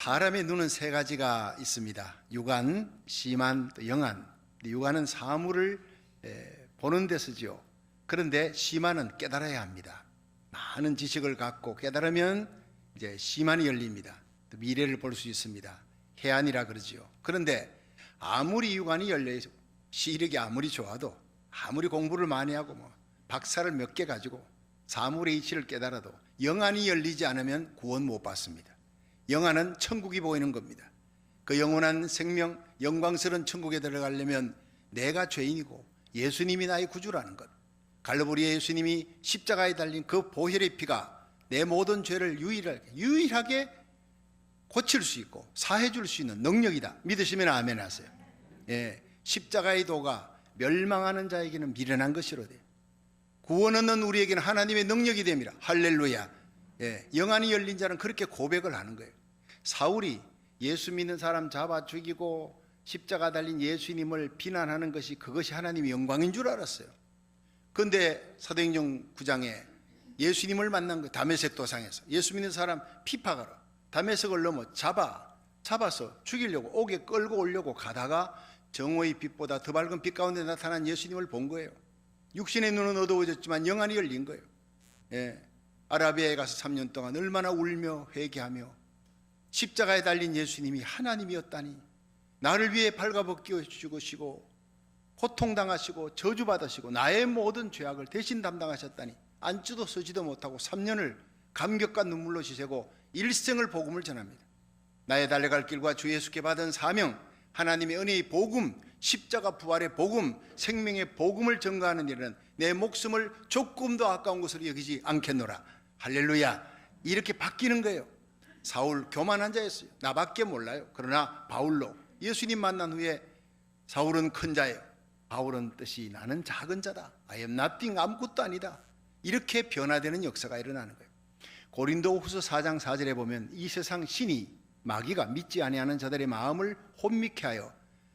사람의 눈은 세 가지가 있습니다. 육안, 심안, 또 영안. 육안은 사물을 보는 데 쓰죠. 그런데 심안은 깨달아야 합니다. 많은 지식을 갖고 깨달으면 이제 심안이 열립니다. 또 미래를 볼 수 있습니다. 해안이라 그러지요. 그런데 아무리 육안이 열려 시력이 아무리 좋아도, 아무리 공부를 많이 하고 박사를 몇 개 가지고 사물의 이치를 깨달아도 영안이 열리지 않으면 구원 못 받습니다. 영안은 천국이 보이는 겁니다. 그 영원한 생명, 영광스러운 천국에 들어가려면 내가 죄인이고 예수님이 나의 구주라는 것, 갈보리의 예수님이 십자가에 달린 그 보혈의 피가 내 모든 죄를 유일하게 고칠 수 있고 사해 줄 수 있는 능력이다. 믿으시면 아멘 하세요. 십자가의 도가 멸망하는 자에게는 미련한 것이로되 구원 얻는 우리에게는 하나님의 능력이 됩니다. 할렐루야. 영안이 열린 자는 그렇게 고백을 하는 거예요. 사울이 예수 믿는 사람 잡아 죽이고 십자가 달린 예수님을 비난하는 것이, 그것이 하나님의 영광인 줄 알았어요. 그런데 사도행전 9장에 예수님을 만난 거, 다메섹 도상에서 예수 믿는 사람 피파가로 다메섹을 넘어 잡아서 죽이려고 옥에 끌고 오려고 가다가 정오의 빛보다 더 밝은 빛 가운데 나타난 예수님을 본 거예요. 육신의 눈은 어두워졌지만 영안이 열린 거예요. 아라비아에 가서 3년 동안 얼마나 울며 회개하며 십자가에 달린 예수님이 하나님이었다니, 나를 위해 발가벗겨 죽으시고 고통당하시고 저주받으시고 나의 모든 죄악을 대신 담당하셨다니, 앉지도 서지도 못하고 3년을 감격과 눈물로 지새고 일생을 복음을 전합니다. 나의 달려갈 길과 주 예수께 받은 사명, 하나님의 은혜의 복음, 십자가 부활의 복음, 생명의 복음을 전가하는 일은 내 목숨을 조금도 아까운 것으로 여기지 않겠노라. 할렐루야. 이렇게 바뀌는 거예요. 사울 교만한 자였어요. 나밖에 몰라요. 그러나 바울로 예수님 만난 후에 사울은 큰 자예요. 바울은 뜻이 나는 작은 자다. I am nothing, 아무것도 아니다. 이렇게 변화되는 역사가 일어나는 거예요. 고린도후서 4장 4절에 보면 이 세상 신이, 마귀가 믿지 아니하는 자들의 마음을 혼미케 하여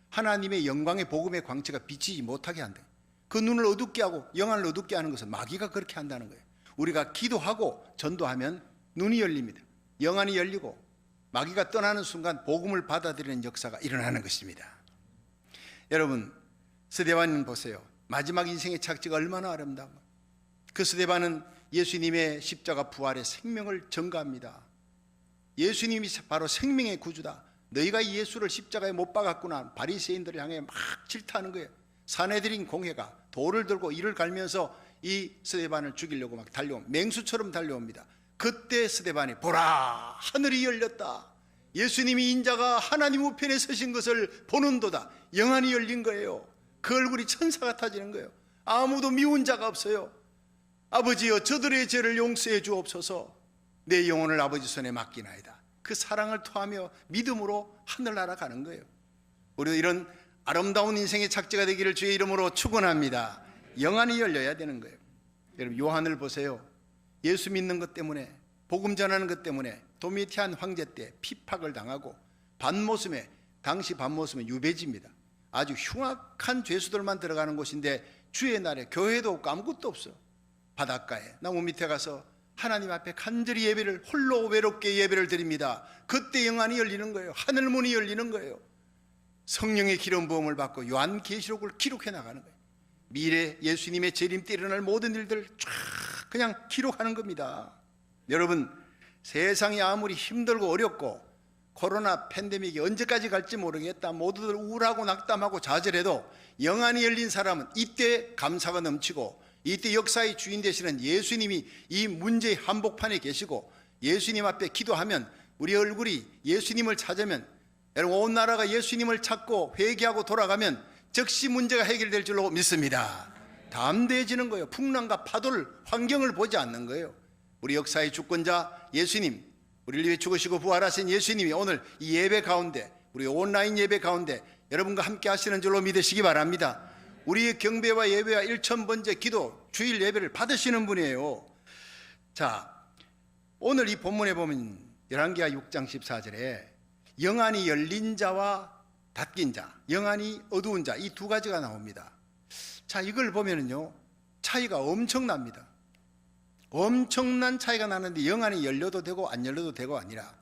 하나님의 영광의 복음의 광채가 비치지 못하게 한다. 그 눈을 어둡게 하고 영안을 어둡게 하는 것은 마귀가 그렇게 한다는 거예요. 우리가 기도하고 전도하면 눈이 열립니다. 영안이 열리고 마귀가 떠나는 순간 복음을 받아들이는 역사가 일어나는 것입니다. 여러분, 스데반 보세요. 마지막 인생의 착지가 얼마나 아름다운가. 그 스데반은 예수님의 십자가 부활의 생명을 전가합니다. 예수님이 바로 생명의 구주다. 너희가 예수를 십자가에 못 박았구나. 바리새인들을 향해 막 질타하는 거예요. 사내들인 공회가 돌을 들고 이를 갈면서 이 스데반을 죽이려고 막 달려옵니다. 맹수처럼 달려옵니다. 그때 스데반이 보라, 하늘이 열렸다. 예수님이 인자가 하나님 우편에 서신 것을 보는도다. 영안이 열린 거예요. 그 얼굴이 천사 같아지는 거예요. 아무도 미운 자가 없어요. 아버지여, 저들의 죄를 용서해 주옵소서. 내 영혼을 아버지 손에 맡기나이다. 그 사랑을 토하며 믿음으로 하늘나라 가는 거예요. 우리도 이런 아름다운 인생의 착지가 되기를 주의 이름으로 축원합니다. 영안이 열려야 되는 거예요. 여러분, 요한을 보세요. 예수 믿는 것 때문에, 복음 전하는 것 때문에 도미티안 황제 때 핍박을 당하고 반모섬에, 당시 반모섬은 유배지입니다. 아주 흉악한 죄수들만 들어가는 곳인데 주의 날에 교회도 없고 아무것도 없어요. 바닷가에 나무 밑에 가서 하나님 앞에 간절히 예배를, 홀로 외롭게 예배를 드립니다. 그때 영안이 열리는 거예요. 하늘문이 열리는 거예요. 성령의 기름 부음을 받고 요한계시록을 기록해 나가는 거예요. 미래 예수님의 재림 때 일어날 모든 일들을 쫙 그냥 기록하는 겁니다. 여러분, 세상이 아무리 힘들고 어렵고 코로나 팬데믹이 언제까지 갈지 모르겠다, 모두들 우울하고 낙담하고 좌절해도 영안이 열린 사람은 이때 감사가 넘치고 이때 역사의 주인 되시는 예수님이 이 문제의 한복판에 계시고 예수님 앞에 기도하면, 우리 얼굴이 예수님을 찾으면, 여러분, 온 나라가 예수님을 찾고 회개하고 돌아가면 즉시 문제가 해결될 줄로 믿습니다. 담대해지는 거예요. 풍랑과 파도를, 환경을 보지 않는 거예요. 우리 역사의 주권자 예수님, 우리를 위해 죽으시고 부활하신 예수님이 오늘 이 예배 가운데, 우리 온라인 예배 가운데 여러분과 함께 하시는 줄로 믿으시기 바랍니다. 우리의 경배와 예배와 일천번제 기도, 주일 예배를 받으시는 분이에요. 자, 오늘 이 본문에 보면 열왕기하 6장 14절에 영안이 열린 자와 닫힌 자, 영안이 어두운 자, 이 두 가지가 나옵니다. 자, 이걸 보면은요, 차이가 엄청납니다. 엄청난 차이가 나는데 영안이 열려도 되고 안 열려도 되고 아니라,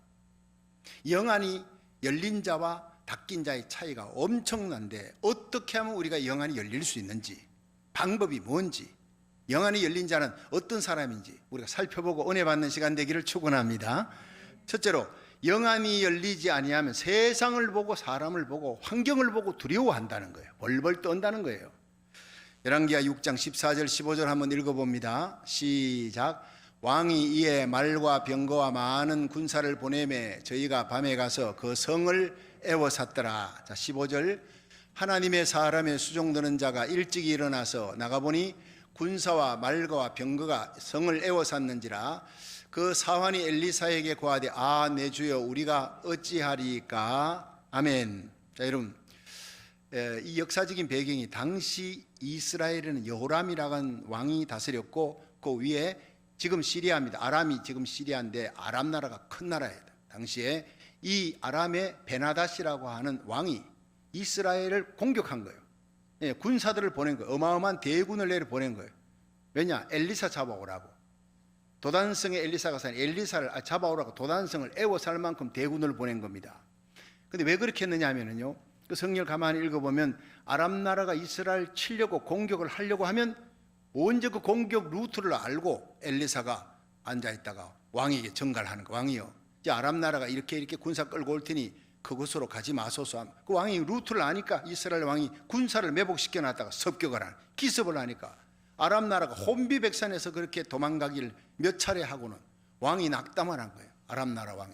영안이 열린 자와 닫힌 자의 차이가 엄청난데 어떻게 하면 우리가 영안이 열릴 수 있는지, 방법이 뭔지, 영안이 열린 자는 어떤 사람인지 우리가 살펴보고 은혜 받는 시간 되기를 축원합니다. 첫째로, 영안이 열리지 아니하면 세상을 보고 사람을 보고 환경을 보고 두려워한다는 거예요. 벌벌 떤다는 거예요. 열왕기하 6장 14절 15절 한번 읽어봅니다. 시작. 왕이 이에 말과 병거와 많은 군사를 보내매 저희가 밤에 가서 그 성을 에워쌌더라. 자, 15절. 하나님의 사람의 수종드는 자가 일찍 일어나서 나가보니 군사와 말과 병거가 성을 에워쌌는지라. 그 사환이 엘리사에게 고하되 아 내 주여 우리가 어찌하리까. 아멘. 자, 여러분, 이 역사적인 배경이 당시 이스라엘에는 여호람이라고 하는 왕이 다스렸고 그 위에 지금 시리아입니다. 아람이 지금 시리아인데 아람 나라가 큰 나라예요. 당시에 이 아람의 베나닷이라고 하는 왕이 이스라엘을 공격한 거예요. 예, 군사들을 보낸 거예요. 어마어마한 대군을 내려 보낸 거예요. 왜냐? 엘리사 잡아오라고. 도단성에 엘리사가 사니 엘리사를 잡아오라고 도단성을 에워쌀 만큼 대군을 보낸 겁니다. 근데 왜 그렇게 했느냐 하면요, 그 성경을 가만히 읽어보면 아람 나라가 이스라엘 치려고 공격을 하려고 하면 먼저 그 공격 루트를 알고 엘리사가 앉아있다가 왕에게 전가를 하는 거. 왕이요, 이제 아람 나라가 이렇게 군사 끌고 올 테니 그곳으로 가지 마소서. 그 왕이 루트를 아니까 이스라엘 왕이 군사를 매복시켜 놨다가 습격을 하는, 기습을 하니까 아람 나라가 혼비백산에서 그렇게 도망가기를 몇 차례 하고는 왕이 낙담을 한 거예요. 아람 나라 왕이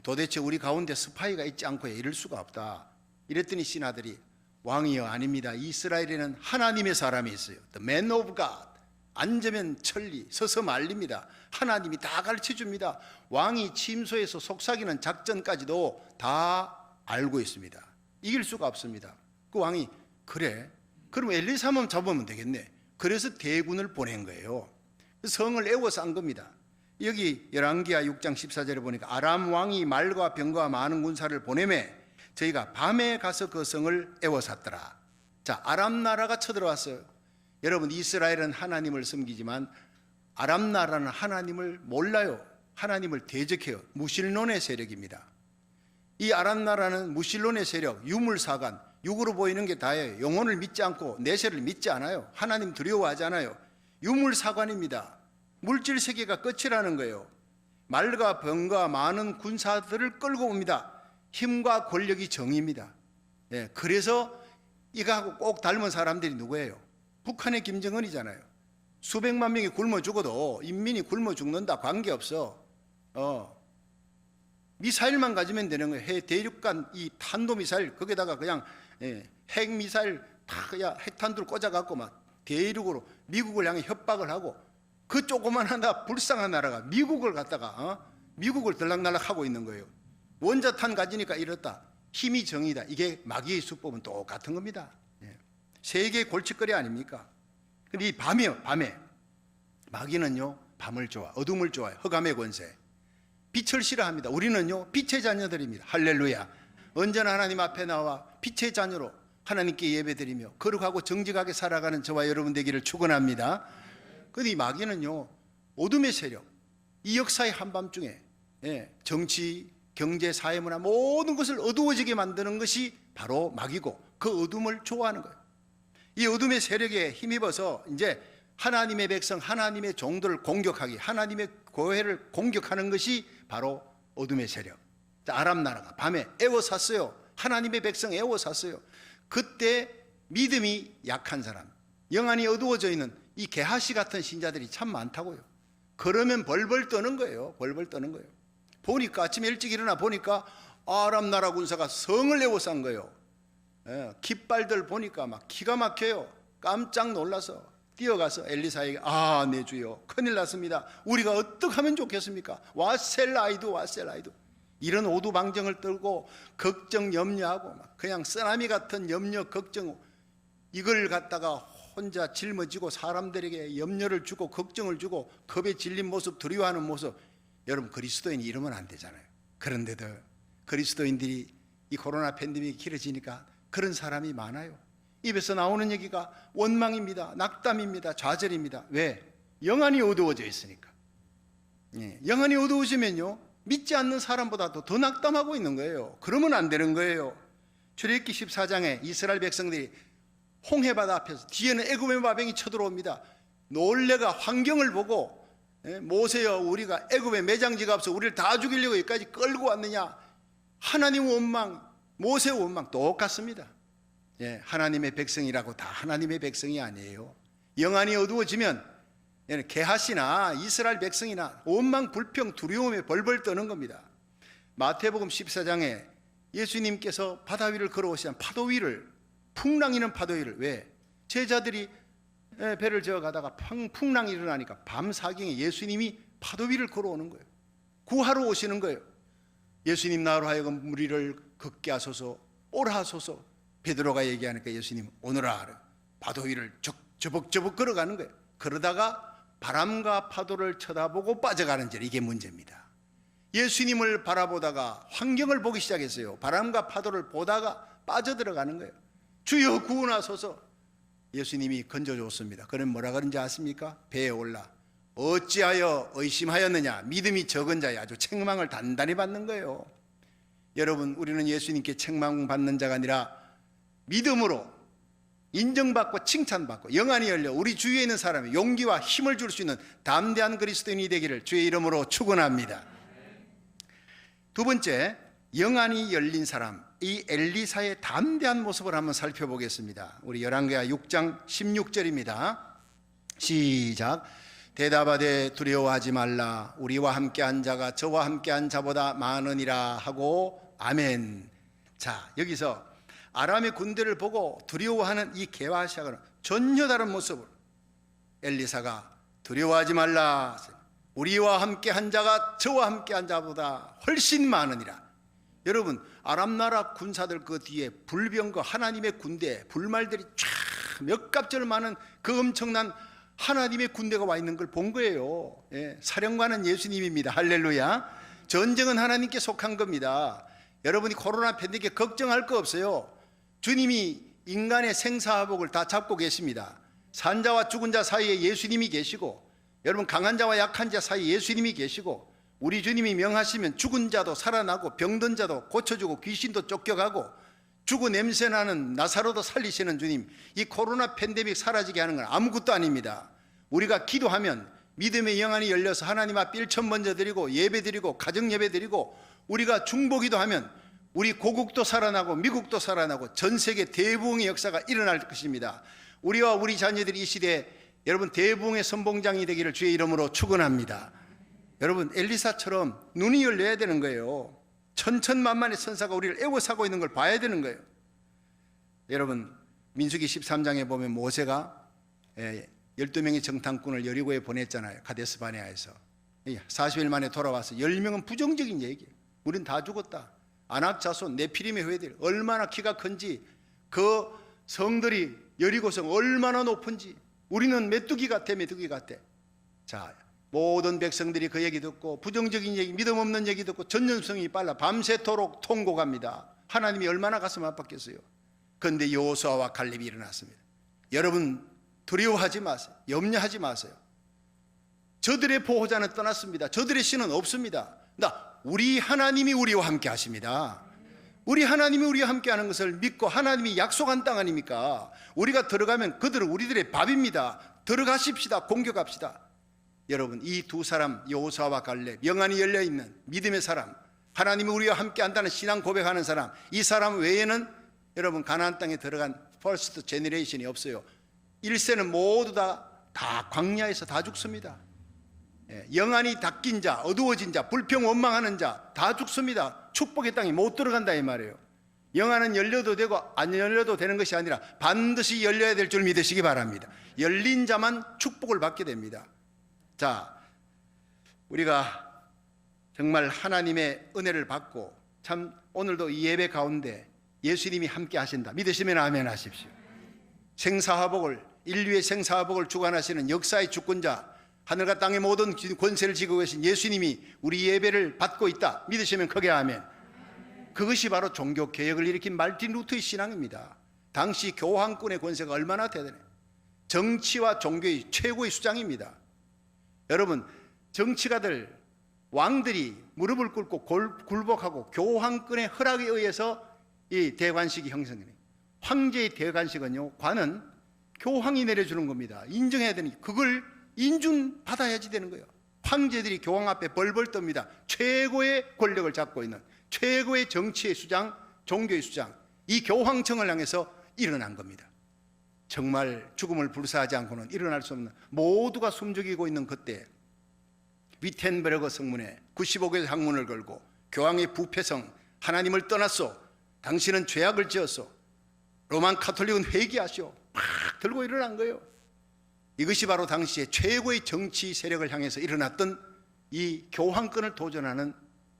도대체 우리 가운데 스파이가 있지 않고 이럴 수가 없다. 이랬더니 신하들이 왕이여 아닙니다. 이스라엘에는 하나님의 사람이 있어요. The man of God. 앉으면 천리, 서서 말립니다. 하나님이 다 가르쳐 줍니다. 왕이 침소에서 속삭이는 작전까지도 다 알고 있습니다. 이길 수가 없습니다. 그 왕이 그래? 그럼 엘리사만 잡으면 되겠네. 그래서 대군을 보낸 거예요. 성을 에워싼 겁니다. 여기 열왕기하 6장 14절에 보니까 아람 왕이 말과 병거와 많은 군사를 보내매 저희가 밤에 가서 그 성을 에워쌌더라. 자, 아람 나라가 쳐들어왔어요. 여러분, 이스라엘은 하나님을 섬기지만 아람 나라는 하나님을 몰라요. 하나님을 대적해요. 무신론의 세력입니다. 이 아람 나라는 무신론의 세력, 유물사관, 육으로 보이는 게 다예요. 영혼을 믿지 않고 내세를 믿지 않아요. 하나님 두려워하지 않아요. 유물사관입니다. 물질 세계가 끝이라는 거예요. 말과 병과 많은 군사들을 끌고 옵니다. 힘과 권력이 정의입니다. 예, 그래서 이거하고 꼭 닮은 사람들이 누구예요? 북한의 김정은이잖아요. 수백만 명이 굶어 죽어도 인민이 굶어 죽는다 관계없어. 미사일만 가지면 되는 거예요. 해 대륙간 이 탄도미사일 거기다가 그냥 핵미사일 다 그냥 핵탄두를 꽂아갖고 막 대륙으로 미국을 향해 협박을 하고 그 조그만 불쌍한 나라가 미국을 갖다가 미국을 들락날락하고 있는 거예요. 원자탄 가지니까 이렇다. 힘이 정의다. 이게 마귀의 수법은 똑같은 겁니다. 세계의 골칫거리 아닙니까? 근데 이 밤이요, 밤에 마귀는요 밤을 좋아, 어둠을 좋아해요. 흑암의 권세, 빛을 싫어합니다. 우리는요 빛의 자녀들입니다. 할렐루야. 언제나 하나님 앞에 나와 빛의 자녀로 하나님께 예배드리며 거룩하고 정직하게 살아가는 저와 여러분 되기를 축원합니다. 근데 이 마귀는요 어둠의 세력, 이 역사의 한밤중에 정치, 경제, 사회문화 모든 것을 어두워지게 만드는 것이 바로 마귀고 그 어둠을 좋아하는 거예요. 이 어둠의 세력에 힘입어서 이제 하나님의 백성, 하나님의 종들을 공격하기, 하나님의 교회를 공격하는 것이 바로 어둠의 세력. 아람 나라가 밤에 에워쌌어요. 하나님의 백성 에워쌌어요. 그때 믿음이 약한 사람, 영안이 어두워져 있는 이 게하시 같은 신자들이 참 많다고요. 그러면 벌벌 떠는 거예요. 벌벌 떠는 거예요. 보니까 아침에 일찍 일어나 보니까 아람 나라 군사가 성을 에워싼 거예요. 깃발들 보니까 막 기가 막혀요. 깜짝 놀라서 뛰어가서 엘리사에게 아, 내 주여 큰일 났습니다. 우리가 어떻게 하면 좋겠습니까? 와셀라이도 와셀라이도. 이런 오두방정을 떨고 걱정 염려하고 막 그냥 쓰나미 같은 염려 걱정, 이걸 갖다가 혼자 짊어지고 사람들에게 염려를 주고 걱정을 주고 겁에 질린 모습, 두려워하는 모습. 여러분, 그리스도인이 이러면 안 되잖아요. 그런데도 그리스도인들이 이 코로나 팬데믹이 길어지니까 그런 사람이 많아요. 입에서 나오는 얘기가 원망입니다, 낙담입니다, 좌절입니다. 왜? 영안이 어두워져 있으니까. 영안이 어두워지면요 믿지 않는 사람보다도 더 낙담하고 있는 거예요. 그러면 안 되는 거예요. 출애굽기 14장에 이스라엘 백성들이 홍해바다 앞에서 뒤에는 애굽의 마병이 쳐들어옵니다. 놀래가 환경을 보고 모세여, 우리가 애굽에 매장지가 없어 우리를 다 죽이려고 여기까지 끌고 왔느냐. 하나님 원망, 모세 원망 똑같습니다. 하나님의 백성이라고 다 하나님의 백성이 아니에요. 영안이 어두워지면 게하시나 이스라엘 백성이나 원망, 불평, 두려움에 벌벌 떠는 겁니다. 마태복음 14장에 예수님께서 바다 위를 걸어오시는 파도 위를, 풍랑이는 파도 위를, 왜? 제자들이 배를 저어가다가 풍랑이 일어나니까 밤 사경에 예수님이 파도 위를 걸어오는 거예요. 구하러 오시는 거예요. 예수님 나로 하여금 무리를 걷게 하소서, 오라 하소서. 베드로가 얘기하니까 예수님 오너라, 파도 위를 저벅저벅 걸어가는 거예요. 그러다가 바람과 파도를 쳐다보고 빠져가는 질, 이게 문제입니다. 예수님을 바라보다가 환경을 보기 시작했어요. 바람과 파도를 보다가 빠져들어가는 거예요. 주여 구원하소서. 예수님이 건져줬습니다. 그럼 뭐라 그런지 아십니까? 배에 올라 어찌하여 의심하였느냐. 믿음이 적은 자야. 아주 책망을 단단히 받는 거예요. 여러분, 우리는 예수님께 책망받는 자가 아니라 믿음으로 인정받고 칭찬받고 영안이 열려 우리 주위에 있는 사람이 용기와 힘을 줄 수 있는 담대한 그리스도인이 되기를 주의 이름으로 축원합니다. 두 번째, 영안이 열린 사람, 이 엘리사의 담대한 모습을 한번 살펴보겠습니다. 우리 열왕기하 6장 16절입니다. 시작. 대답하되 두려워하지 말라. 우리와 함께한 자가 저와 함께한 자보다 많으니라 하고 아멘. 자, 여기서 아람의 군대를 보고 두려워하는 이 게하시아는 전혀 다른 모습으로 엘리사가 두려워하지 말라. 우리와 함께한 자가 저와 함께한 자보다 훨씬 많으니라. 여러분, 아람 나라 군사들 그 뒤에 불병거 하나님의 군대, 불말들이 쫙 몇 갑절 많은 그 엄청난 하나님의 군대가 와 있는 걸 본 거예요. 사령관은 예수님입니다. 할렐루야. 전쟁은 하나님께 속한 겁니다. 여러분이 코로나 팬데믹에 걱정할 거 없어요. 주님이 인간의 생사화복을 다 잡고 계십니다. 산자와 죽은 자 사이에 예수님이 계시고, 여러분 강한 자와 약한 자 사이에 예수님이 계시고, 우리 주님이 명하시면 죽은 자도 살아나고 병든 자도 고쳐주고 귀신도 쫓겨가고 죽은 냄새나는 나사로도 살리시는 주님, 이 코로나 팬데믹 사라지게 하는 건 아무것도 아닙니다. 우리가 기도하면 믿음의 영안이 열려서 하나님 앞에 일천 먼저 드리고 예배 드리고 가정 예배 드리고, 우리가 중보기도 하면 우리 고국도 살아나고 미국도 살아나고 전 세계 대부흥의 역사가 일어날 것입니다. 우리와 우리 자녀들이 이 시대에 여러분 대부흥의 선봉장이 되기를 주의 이름으로 축원합니다. 여러분, 엘리사처럼 눈이 열려야 되는 거예요. 천천만만의 선사가 우리를 애워싸고 있는 걸 봐야 되는 거예요. 여러분, 민수기 13장에 보면 모세가 12명의 정탐꾼을 여리고에 보냈잖아요. 가데스 바네아에서 40일 만에 돌아와서 10명은 부정적인 얘기예요. 우린 다 죽었다. 아낙 자손 네피림의 후예들 얼마나 키가 큰지, 그 성들이 여리고성 얼마나 높은지, 우리는 메뚜기 같아. 자, 모든 백성들이 그 얘기 듣고 부정적인 얘기, 믿음 없는 얘기 듣고 전염성이 빨라 밤새도록 통곡합니다. 하나님이 얼마나 가슴 아팠겠어요. 그런데 여호수아와 갈렙이 일어났습니다. 여러분, 두려워하지 마세요. 염려하지 마세요. 저들의 보호자는 떠났습니다. 저들의 신은 없습니다. 우리 하나님이 우리와 함께 하십니다. 우리 하나님이 우리와 함께 하는 것을 믿고 하나님이 약속한 땅 아닙니까? 우리가 들어가면 그들은 우리들의 밥입니다. 들어가십시다. 공격합시다. 여러분, 이 두 사람, 여호수아와 갈렙, 영안이 열려있는 믿음의 사람, 하나님이 우리와 함께 한다는 신앙 고백하는 사람, 이 사람 외에는 여러분 가나안 땅에 들어간 퍼스트 제너레이션이 없어요. 1세는 모두 다 광야에서 다 죽습니다. 영안이 닦인 자, 어두워진 자, 불평 원망하는 자 다 죽습니다. 축복의 땅에 못 들어간다 이 말이에요. 영안은 열려도 되고 안 열려도 되는 것이 아니라 반드시 열려야 될 줄 믿으시기 바랍니다. 열린 자만 축복을 받게 됩니다. 자, 우리가 정말 하나님의 은혜를 받고 참 오늘도 이 예배 가운데 예수님이 함께 하신다 믿으시면 아멘 하십시오. 생사화복을, 인류의 생사화복을 주관하시는 역사의 주권자, 하늘과 땅의 모든 권세를 지고 계신 예수님이 우리 예배를 받고 있다 믿으시면 크게 아멘. 그것이 바로 종교개혁을 일으킨 말틴 루터의 신앙입니다. 당시 교황권의 권세가 얼마나 대단해요. 정치와 종교의 최고의 수장입니다. 여러분, 정치가들 왕들이 무릎을 꿇고 굴복하고 교황권의 허락에 의해서 이 대관식이 형성되는, 황제의 대관식은요, 관은 교황이 내려주는 겁니다. 인정해야 되니 그걸 인준받아야지 되는 거예요. 황제들이 교황 앞에 벌벌 떱니다. 최고의 권력을 잡고 있는 최고의 정치의 수장, 종교의 수장, 이 교황청을 향해서 일어난 겁니다. 정말 죽음을 불사하지 않고는 일어날 수 없는, 모두가 숨죽이고 있는 그때 위텐베르그 성문에 95개 학문을 걸고 교황의 부패성, 하나님을 떠났소, 당신은 죄악을 지었소, 로만 카톨릭은 회개하시오, 막 들고 일어난 거예요. 이것이 바로 당시에 최고의 정치 세력을 향해서 일어났던 이 교황권을 도전하는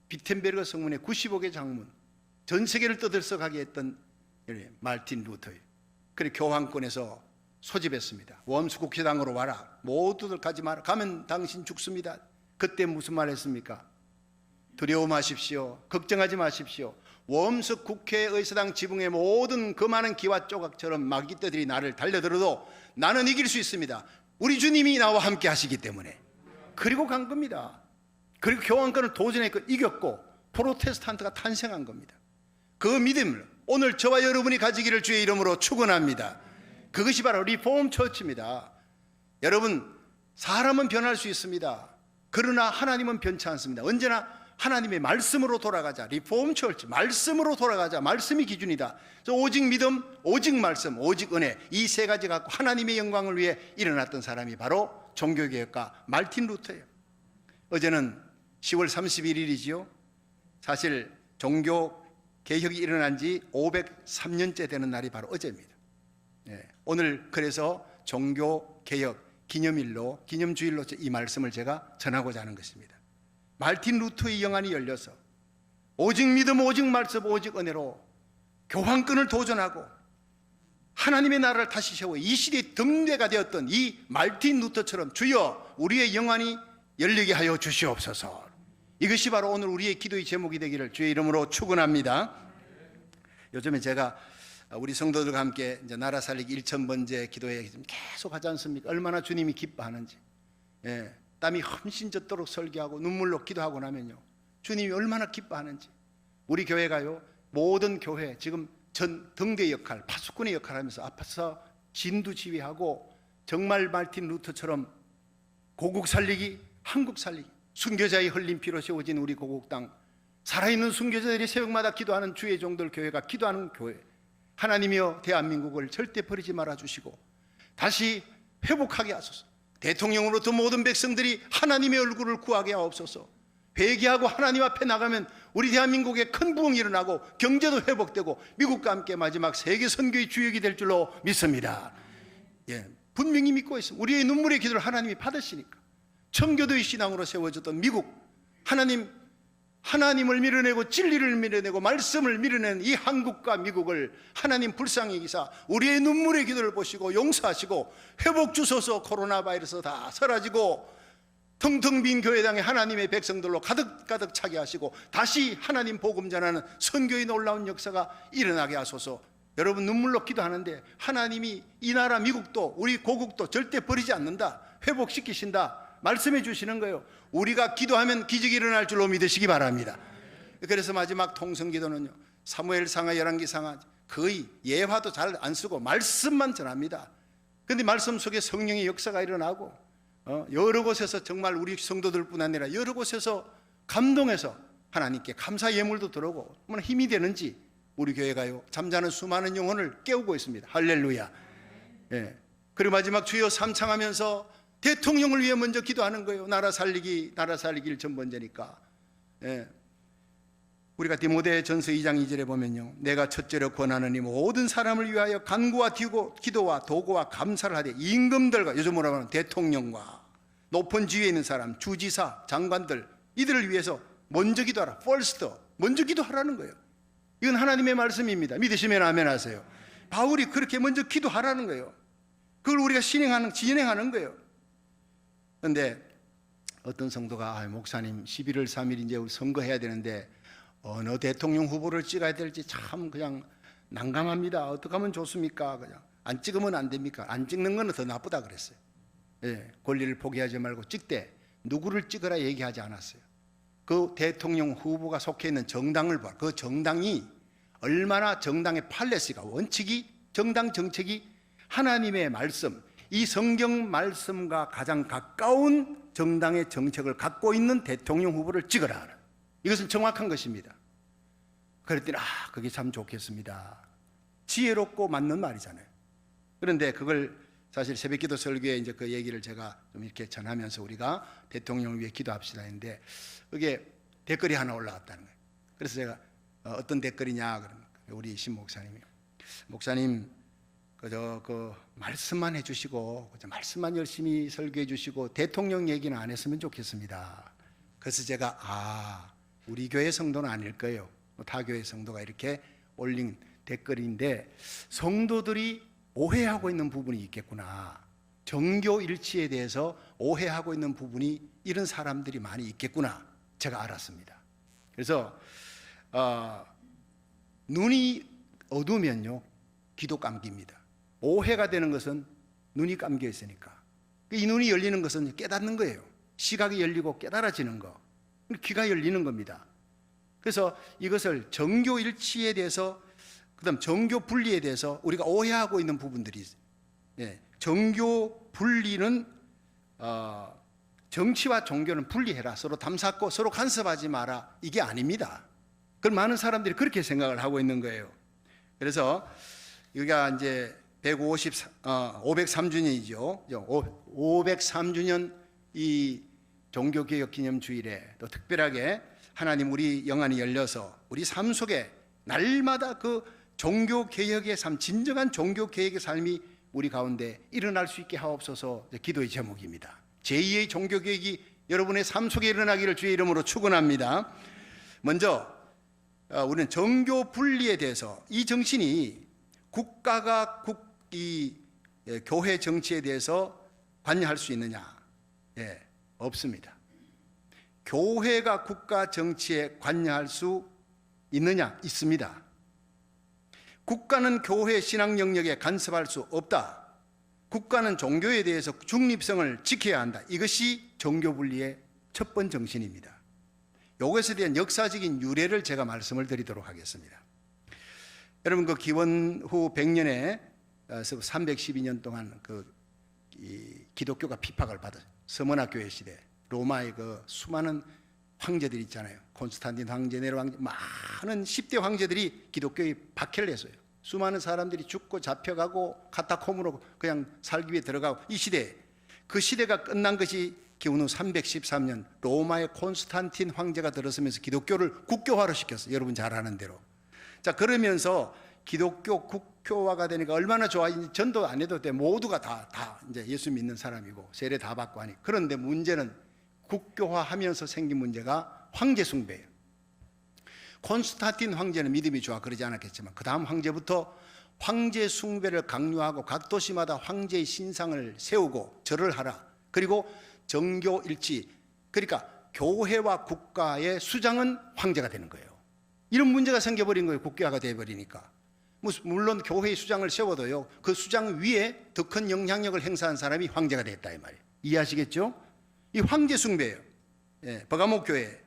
비텐베르그 성문의 95개 장문, 전 세계를 떠들썩하게 했던 말틴 루터예요. 그래 교황권에서 소집했습니다. 웜스 국회당으로 와라, 모두들 가지 마라, 가면 당신 죽습니다. 그때 무슨 말 했습니까? 두려워 마십시오, 걱정하지 마십시오. 웜스 국회의사당 지붕의 모든 그 많은 기와 조각처럼 마귀떼들이 나를 달려들어도 나는 이길 수 있습니다. 우리 주님이 나와 함께 하시기 때문에. 그리고 간 겁니다. 그리고 교황권을 도전했고 이겼고 프로테스탄트가 탄생한 겁니다. 그 믿음을 오늘 저와 여러분이 가지기를 주의 이름으로 축원합니다. 그것이 바로 리폼 처치입니다. 여러분, 사람은 변할 수 있습니다. 그러나 하나님은 변치 않습니다. 언제나 하나님의 말씀으로 돌아가자. 리폼 처치, 말씀으로 돌아가자. 말씀이 기준이다. 오직 믿음, 오직 말씀, 오직 은혜, 이 세 가지 갖고 하나님의 영광을 위해 일어났던 사람이 바로 종교개혁가 말틴 루터예요. 어제는 10월 31일이지요. 사실 종교개혁이 일어난 지 503년째 되는 날이 바로 어제입니다. 오늘 그래서 종교개혁 기념일로, 기념주일로 이 말씀을 제가 전하고자 하는 것입니다. 말틴 루터의 영안이 열려서 오직 믿음, 오직 말씀, 오직 은혜로 교황권을 도전하고 하나님의 나라를 다시 세워 이 시대의 등대가 되었던 이 말틴 루터처럼 주여 우리의 영안이 열리게 하여 주시옵소서. 이것이 바로 오늘 우리의 기도의 제목이 되기를 주의 이름으로 축원합니다. 요즘에 제가 우리 성도들과 함께 이제 나라 살리기 1000번째 기도회 계속 하지 않습니까? 얼마나 주님이 기뻐하는지. 땀이 흠신젖도록 설교하고 눈물로 기도하고 나면요, 주님이 얼마나 기뻐하는지. 우리 교회가요, 모든 교회 지금 전 등대 역할, 파수꾼의 역할을 하면서 앞에서 진두지휘하고 정말 말틴 루터처럼 고국 살리기, 한국 살리기, 순교자의 흘린 피로 세워진 우리 고국 땅, 살아있는 순교자들이 새벽마다 기도하는 주의 종들 교회가 기도하는 교회, 하나님이여 대한민국을 절대 버리지 말아주시고 다시 회복하게 하소서. 대통령으로부터 모든 백성들이 하나님의 얼굴을 구하게 하옵소서. 회개하고 하나님 앞에 나가면 우리 대한민국에 큰 부흥이 일어나고 경제도 회복되고 미국과 함께 마지막 세계 선교의 주역이 될 줄로 믿습니다. 분명히 믿고 있습니다. 우리의 눈물의 기도를 하나님이 받으시니까. 청교도의 신앙으로 세워졌던 미국, 하나님을 밀어내고 진리를 밀어내고 말씀을 밀어내는 이 한국과 미국을 하나님 불쌍히 여기사 우리의 눈물의 기도를 보시고 용서하시고 회복 주소서. 코로나 바이러스 다 사라지고 텅텅 빈 교회당에 하나님의 백성들로 가득가득 차게 하시고 다시 하나님 복음 전하는 선교의 놀라운 역사가 일어나게 하소서. 여러분, 눈물로 기도하는데 하나님이 이 나라 미국도 우리 고국도 절대 버리지 않는다, 회복시키신다 말씀해 주시는 거예요. 우리가 기도하면 기적이 일어날 줄로 믿으시기 바랍니다. 그래서 마지막 통성기도는요, 사무엘상하, 열왕기상하 거의 예화도 잘 안 쓰고 말씀만 전합니다. 그런데 말씀 속에 성령의 역사가 일어나고 여러 곳에서 정말 우리 성도들뿐 아니라 여러 곳에서 감동해서 하나님께 감사 예물도 들어오고 얼마나 힘이 되는지 우리 교회가요, 잠자는 수많은 영혼을 깨우고 있습니다. 할렐루야. 그리고 마지막 주여 삼창하면서 대통령을 위해 먼저 기도하는 거예요. 나라 살리기 1000번째니까. 우리가 디모데 전서 2장 2절에 보면요, 내가 첫째로 권하노니 모든 사람을 위하여 간구와 기도와 도구와 감사를 하되 임금들과, 요즘 뭐라고 하는 대통령과 높은 지위에 있는 사람, 주지사, 장관들, 이들을 위해서 먼저 기도하라. first, 먼저 기도하라는 거예요. 이건 하나님의 말씀입니다. 믿으시면 아멘 하세요. 바울이 그렇게 먼저 기도하라는 거예요. 그걸 우리가 진행하는 거예요. 그런데 어떤 성도가 목사님 11월 3일 이제 선거해야 되는데 어느 대통령 후보를 찍어야 될지 참 그냥 난감합니다. 어떻게 하면 좋습니까? 그냥 안 찍으면 안 됩니까? 안 찍는 건 더 나쁘다 그랬어요. 권리를 포기하지 말고 찍되 누구를 찍으라 얘기하지 않았어요. 그 대통령 후보가 속해 있는 정당을 봐. 그 정당이 얼마나 정당의 팔레시가 원칙이 정당 정책이 하나님의 말씀, 이 성경 말씀과 가장 가까운 정당의 정책을 갖고 있는 대통령 후보를 찍어라 하는, 이것은 정확한 것입니다. 그랬더니 그게 참 좋겠습니다. 지혜롭고 맞는 말이잖아요. 그런데 그걸 사실 새벽기도 설교에 이제 그 얘기를 제가 좀 이렇게 전하면서 우리가 대통령을 위해 기도합시다 했는데 그게 댓글이 하나 올라왔다는 거예요. 그래서 제가 어떤 댓글이냐 그러면 우리 신 목사님이, 목사님 그 말씀만 해주시고 말씀만 열심히 설교해 주시고 대통령 얘기는 안 했으면 좋겠습니다. 그래서 제가 우리 교회 성도는 아닐 거예요. 타 교회 성도가 이렇게 올린 댓글인데 성도들이 오해하고 있는 부분이 있겠구나. 정교 일치에 대해서 오해하고 있는 부분이 이런 사람들이 많이 있겠구나 제가 알았습니다. 그래서 눈이 어두우면요 기도 감깁니다. 오해가 되는 것은 눈이 감겨 있으니까. 이 눈이 열리는 것은 깨닫는 거예요. 시각이 열리고 깨달아지는 거, 귀가 열리는 겁니다. 그래서 이것을 정교 일치에 대해서, 그다음 정교 분리에 대해서 우리가 오해하고 있는 부분들이 있어요. 정교 분리는 정치와 종교는 분리해라, 서로 담쌓고 서로 간섭하지 마라, 이게 아닙니다. 그걸 많은 사람들이 그렇게 생각을 하고 있는 거예요. 그래서 여기가 이제 503주년이죠. 503주년 이 종교개혁 기념주일에 또 특별하게 하나님 우리 영안이 열려서 우리 삶 속에 날마다 그 종교개혁의 삶, 진정한 종교개혁의 삶이 우리 가운데 일어날 수 있게 하옵소서 기도의 제목입니다. 제2의 종교개혁이 여러분의 삶 속에 일어나기를 주의 이름으로 축원합니다. 먼저 우리는 정교 분리에 대해서, 이 정신이 국가가 이 교회 정치에 대해서 관여할 수 있느냐? 없습니다. 교회가 국가 정치에 관여할 수 있느냐? 있습니다. 국가는 교회 신앙 영역에 간섭할 수 없다. 국가는 종교에 대해서 중립성을 지켜야 한다. 이것이 정교분리의 첫 번째 정신입니다. 이것에 대한 역사적인 유래를 제가 말씀을 드리도록 하겠습니다. 여러분 그 기원 후 100년에 312년 동안 기독교가 핍박을 받은 서머나 교회 시대, 로마의 그 수많은 황제들이 있잖아요. 콘스탄틴 황제, 네로 황제, 많은 10대 황제들이 기독교에 박해를 했어요. 수많은 사람들이 죽고 잡혀가고 카타콤으로 그냥 살기 위해 들어가고, 이 시대, 그 시대가 끝난 것이 기원 후 313년 로마의 콘스탄틴 황제가 들어서면서 기독교를 국교화로 시켰어요. 여러분 잘 아는 대로. 자, 그러면서 기독교 국교화가 되니까 얼마나 좋아. 전도 안 해도 돼. 모두가 다 이제 예수 믿는 사람이고 세례 다 받고 하니. 그런데 문제는 국교화하면서 생긴 문제가 황제 숭배예요. 콘스탄틴 황제는 믿음이 좋아 그러지 않았겠지만 그 다음 황제부터 황제 숭배를 강요하고 각 도시마다 황제의 신상을 세우고 절을 하라. 그리고 정교 일치, 그러니까 교회와 국가의 수장은 황제가 되는 거예요. 이런 문제가 생겨버린 거예요. 국교화가 되어버리니까. 물론 교회의 수장을 세워도요, 그 수장 위에 더 큰 영향력을 행사한 사람이 황제가 됐다 이 말이에요. 이해하시겠죠? 이 황제 숭배예요. 버가모 교회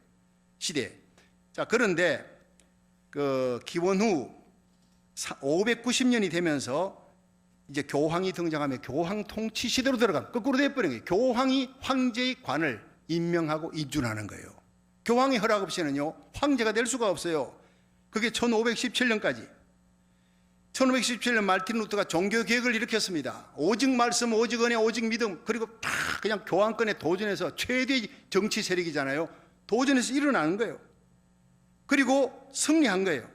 시대. 자, 그런데 그 기원 후 590년이 되면서 이제 교황이 등장하며 교황 통치 시대로 들어가면 거꾸로 돼버린 거예요. 교황이 황제의 관을 임명하고 인준하는 거예요. 교황의 허락 없이는요 황제가 될 수가 없어요. 그게 1517년까지. 1517년 마르틴 루터가 종교개혁을 일으켰습니다. 오직 말씀, 오직 은혜, 오직 믿음, 그리고 다 그냥 교황권에 도전해서 최대의 정치 세력이잖아요. 도전해서 일어나는 거예요. 그리고 승리한 거예요.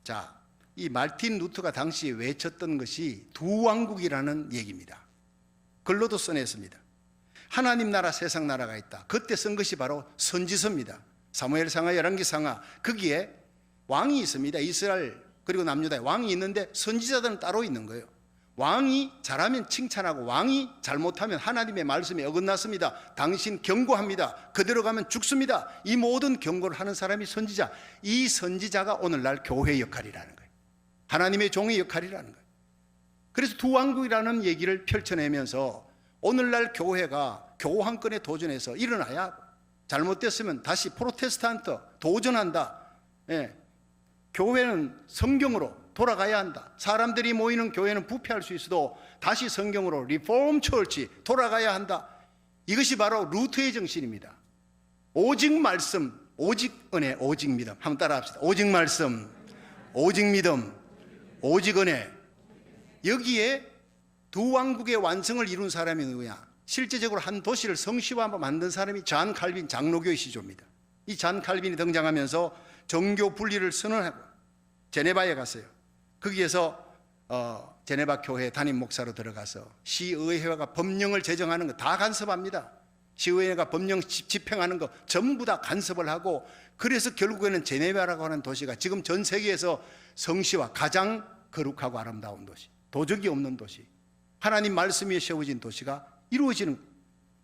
자, 이 마르틴 루터가 당시에 외쳤던 것이 두 왕국이라는 얘기입니다. 글로도 써냈습니다. 하나님 나라, 세상 나라가 있다. 그때 쓴 것이 바로 선지서입니다. 사무엘상하, 열왕기상하. 거기에 왕이 있습니다. 이스라엘 그리고 남유다에 왕이 있는데 선지자들은 따로 있는 거예요. 왕이 잘하면 칭찬하고 왕이 잘못하면 하나님의 말씀에 어긋났습니다. 당신 경고합니다. 그대로 가면 죽습니다. 이 모든 경고를 하는 사람이 선지자. 이 선지자가 오늘날 교회의 역할이라는 거예요. 하나님의 종의 역할이라는 거예요. 그래서 두 왕국이라는 얘기를 펼쳐내면서 오늘날 교회가 교황권에 도전해서 일어나야 하고, 잘못됐으면 다시 프로테스탄트 도전한다. 예. 교회는 성경으로 돌아가야 한다. 사람들이 모이는 교회는 부패할 수 있어도 다시 성경으로 리폼 처치 돌아가야 한다. 이것이 바로 루터의 정신입니다. 오직 말씀, 오직 은혜, 오직 믿음. 한번 따라합시다. 오직 말씀, 오직 믿음, 오직 은혜. 여기에 두 왕국의 완성을 이룬 사람이 누구냐? 실제적으로 한 도시를 성시화 만든 사람이 잔 칼빈 장로교의 시조입니다. 이 잔 칼빈이 등장하면서 정교 분리를 선언하고 제네바에 갔어요. 거기에서 제네바 교회 담임 목사로 들어가서 시의회가 법령을 제정하는 거 다 간섭합니다. 시의회가 법령 집행하는 거 전부 다 간섭을 하고, 그래서 결국에는 제네바라고 하는 도시가 지금 전 세계에서 성시와 가장 거룩하고 아름다운 도시, 도적이 없는 도시, 하나님 말씀 위에 세워진 도시가 이루어지는,